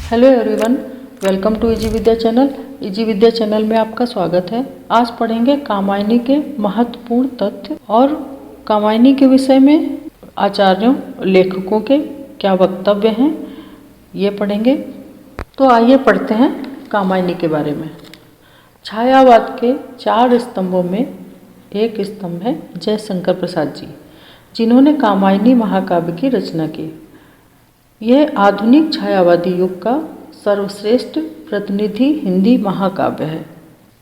Hello everyone, welcome to easy Vidya channel. Easy Vidya channel में आपका स्वागत है। आज पढ़ेंगे कामायनी के महत्वपूर्ण तथ्य और कामायनी के विषय में आचार्यों लेखकों के क्या वक्तव्य हैं, ये पढ़ेंगे। तो आइए पढ़ते हैं कामायनी के बारे में। छायावाद के 4 स्तंभों में एक स्तंभ है जयशंकर प्रसाद जी, जिन्होंने कामायनी महाकाव्य की रचना की। यह आधुनिक छायावादी युग का सर्वश्रेष्ठ प्रतिनिधि हिंदी महाकाव्य है।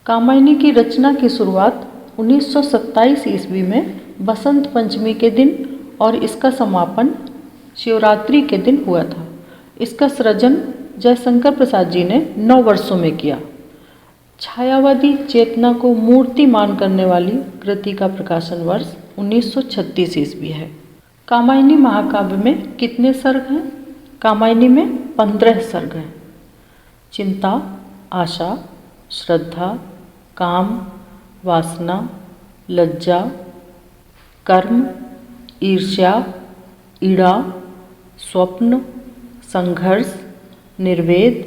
कामायनी की रचना की शुरुआत 1927 ईस्वी में बसंत पंचमी के दिन और इसका समापन शिवरात्रि के दिन हुआ था। इसका सृजन जयशंकर प्रसाद जी ने 9 वर्षों में किया। छायावादी चेतना को मूर्तिमान करने वाली कृति का प्रकाशन वर्ष 1936 ईस्वी है। कामायनी महाकाव्य में कितने सर्ग हैं? कामायनी में 15 सर्ग हैं। चिंता, आशा, श्रद्धा, काम, वासना, लज्जा, कर्म, ईर्ष्या, ईड़ा, स्वप्न, संघर्ष, निर्वेद,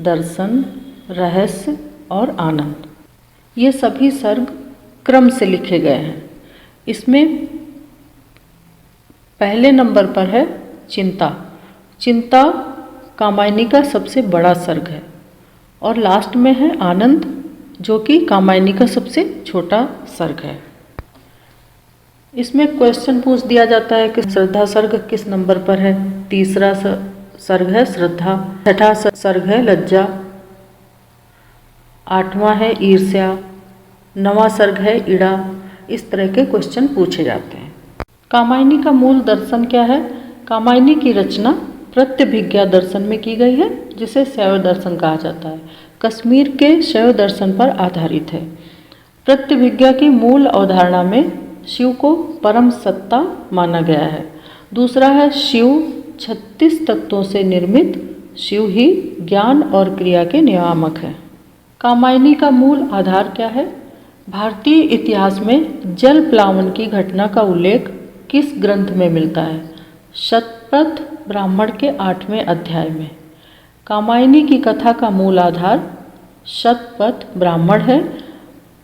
दर्शन, रहस्य और आनंद, ये सभी सर्ग क्रम से लिखे गए हैं। इसमें पहले नंबर पर है चिंता। चिंता कामायनी का सबसे बड़ा सर्ग है और लास्ट में है आनंद, जो कि कामायनी का सबसे छोटा सर्ग है। इसमें क्वेश्चन पूछ दिया जाता है कि श्रद्धा सर्ग किस नंबर पर है। तीसरा सर्ग है श्रद्धा, छठा सर्ग है लज्जा, 8वां है ईर्ष्या, 9वां सर्ग है ईड़ा। इस तरह के क्वेश्चन पूछे जाते हैं। कामायनी का मूल दर्शन क्या है? कामायनी की रचना प्रत्यभिज्ञा दर्शन में की गई है, जिसे शैव दर्शन कहा जाता है। कश्मीर के शैव दर्शन पर आधारित है। प्रत्यभिज्ञा की मूल अवधारणा में शिव को परम सत्ता माना गया है। दूसरा है शिव 36 तत्वों से निर्मित, शिव ही ज्ञान और क्रिया के नियामक है। कामायनी का मूल आधार क्या है? भारतीय इतिहास में जल प्लावन की घटना का उल्लेख किस ग्रंथ में मिलता है? शतपथ ब्राह्मण के 8वें अध्याय में। कामायनी की कथा का मूल आधार शतपथ ब्राह्मण है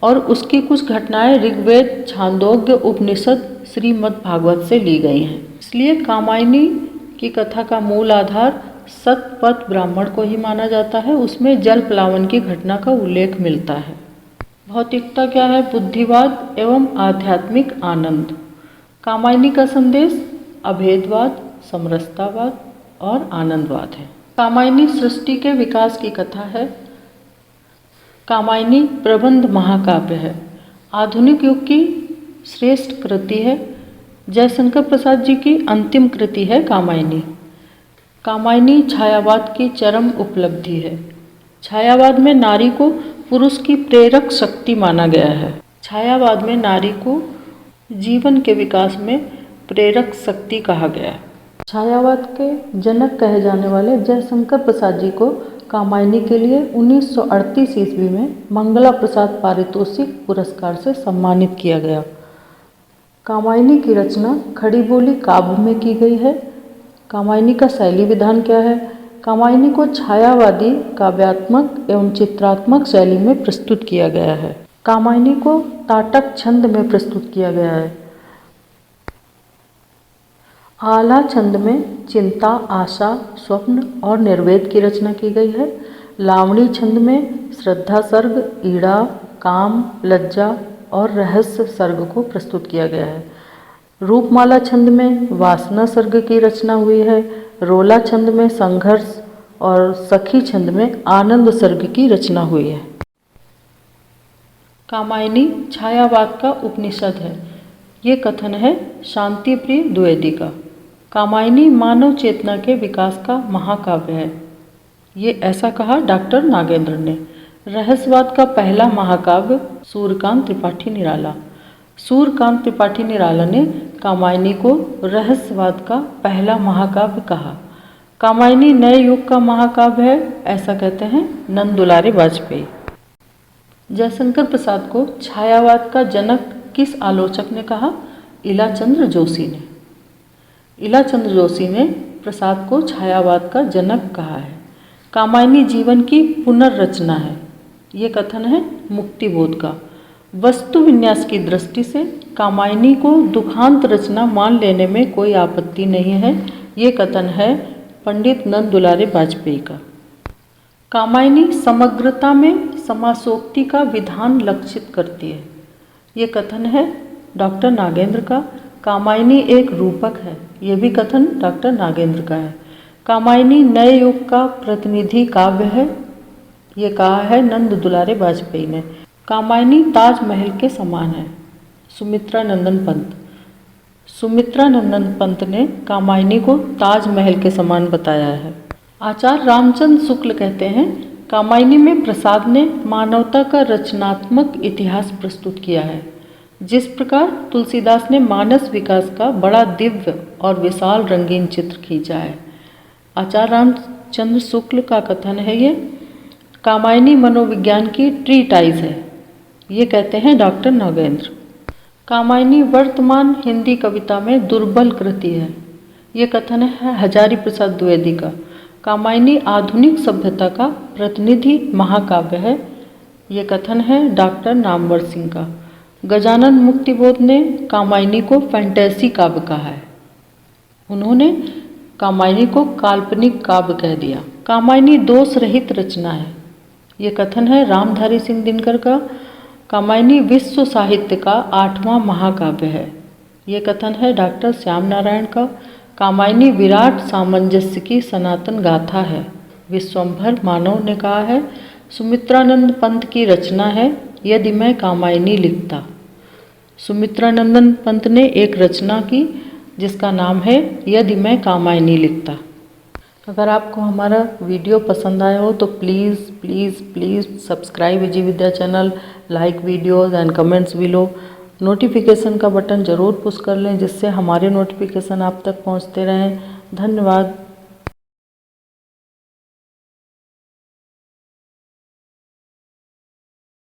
और उसकी कुछ घटनाएं ऋग्वेद, छांदोग्य उपनिषद, श्रीमद् भागवत से ली गई हैं। इसलिए कामायनी की कथा का मूल आधार शतपथ ब्राह्मण को ही माना जाता है। उसमें जल प्लावन की घटना का उल्लेख मिलता है। भौतिकता क्या है? बुद्धिवाद एवं आध्यात्मिक आनंद। कामायनी का संदेश अभेदवाद, समरसतावाद और आनंदवाद है। कामायनी सृष्टि के विकास की कथा है। कामायनी प्रबंध महाकाव्य है। आधुनिक युग की श्रेष्ठ कृति है। जयशंकर प्रसाद जी की अंतिम कृति है कामायनी। कामायनी छायावाद की चरम उपलब्धि है। छायावाद में नारी को पुरुष की प्रेरक शक्ति माना गया है। छायावाद में नारी को जीवन के विकास में प्रेरक शक्ति कहा गया है। छायावाद के जनक कहे जाने वाले जयशंकर प्रसाद जी को कामायनी के लिए 1938 ईस्वी में मंगला प्रसाद पारितोषिक पुरस्कार से सम्मानित किया गया। कामायनी की रचना खड़ी बोली काव्य में की गई है। कामायनी का शैली विधान क्या है? कामायनी को छायावादी, काव्यात्मक एवं चित्रात्मक शैली में प्रस्तुत किया गया है। कामायनी को ताटक छंद में प्रस्तुत किया गया है। आला छंद में चिंता, आशा, स्वप्न और निर्वेद की रचना की गई है। लावणी छंद में श्रद्धा सर्ग, ईड़ा, काम, लज्जा और रहस्य सर्ग को प्रस्तुत किया गया है। रूपमाला छंद में वासना सर्ग की रचना हुई है। रोला छंद में संघर्ष और सखी छंद में आनंद सर्ग की रचना हुई है। कामायनी छायावाद का उपनिषद है। ये कथन है शांतिप्रिय द्विवेदी का। कामायनी मानव चेतना के विकास का महाकाव्य है। ये ऐसा कहा डॉक्टर नागेंद्र ने। रहस्यवाद का पहला महाकाव्य सूर्यकांत त्रिपाठी निराला। सूर्यकांत त्रिपाठी निराला ने कामायनी को रहस्यवाद का पहला महाकाव्य कहा। कामायनी नए युग का महाकाव्य है, ऐसा कहते हैं नंद दुलारे वाजपेयी। जयशंकर प्रसाद को छायावाद का जनक किस आलोचक ने कहा? इलाचंद्र जोशी ने। इलाचंद्र जोशी ने प्रसाद को छायावाद का जनक कहा है। कामायनी जीवन की पुनर्रचना है। ये कथन है मुक्तिबोध का। वस्तु विन्यास की दृष्टि से कामायनी को दुखांत रचना मान लेने में कोई आपत्ति नहीं है। ये कथन है पंडित नंद दुलारे वाजपेयी का। कामायनी समग्रता में समासोक्ति का विधान लक्षित करती है। ये कथन है डॉक्टर नागेंद्र का। कामायनी एक रूपक है। ये भी कथन डॉक्टर नागेंद्र का है। कामायनी नए युग का प्रतिनिधि काव्य है। ये कहा है नंद दुलारे वाजपेयी ने। कामायनी ताजमहल के समान है। सुमित्रा नंदन पंत। सुमित्रा नंदन पंत ने कामायनी को ताजमहल के समान बताया है। आचार्य रामचंद्र शुक्ल कहते हैं कामायनी में प्रसाद ने मानवता का रचनात्मक इतिहास प्रस्तुत किया है। जिस प्रकार तुलसीदास ने मानस विकास का बड़ा दिव्य और विशाल रंगीन चित्र खींचा है। आचार्य रामचंद्र शुक्ल का कथन है ये कामायनी मनोविज्ञान की ट्रीटाइज है। ये कहते हैं डॉक्टर नागेंद्र। कामायनी वर्तमान हिंदी कविता में दुर्बल कृति है। ये कथन है हजारी प्रसाद द्विवेदी का। कामायनी आधुनिक सभ्यता का प्रतिनिधि महाकाव्य है। ये कथन है डॉक्टर नामवर सिंह का। गजानन मुक्तिबोध ने कामायनी को फैंटेसी काव्य कहा है। उन्होंने कामायनी को काल्पनिक काव्य कह दिया। कामायनी दोष रहित रचना है। ये कथन है रामधारी सिंह दिनकर का। कामायनी विश्व साहित्य का 8वां महाकाव्य है। ये कथन है डॉक्टर श्याम नारायण का। कामायनी विराट सामंजस्य की सनातन गाथा है। विश्वंभर मानव ने कहा है। सुमित्रानंद पंत की रचना है यदि मैं कामायनी लिखता। सुमित्रानंदन पंत ने एक रचना की जिसका नाम है यदि मैं कामायनी लिखता। अगर आपको हमारा वीडियो पसंद आया हो तो please please please subscribe easy Vidya channel, like videos and comments below. Notification का बटन ज़रूर पुश कर लें जिससे हमारे नोटिफिकेशन आप तक पहुंचते रहें। धन्यवाद।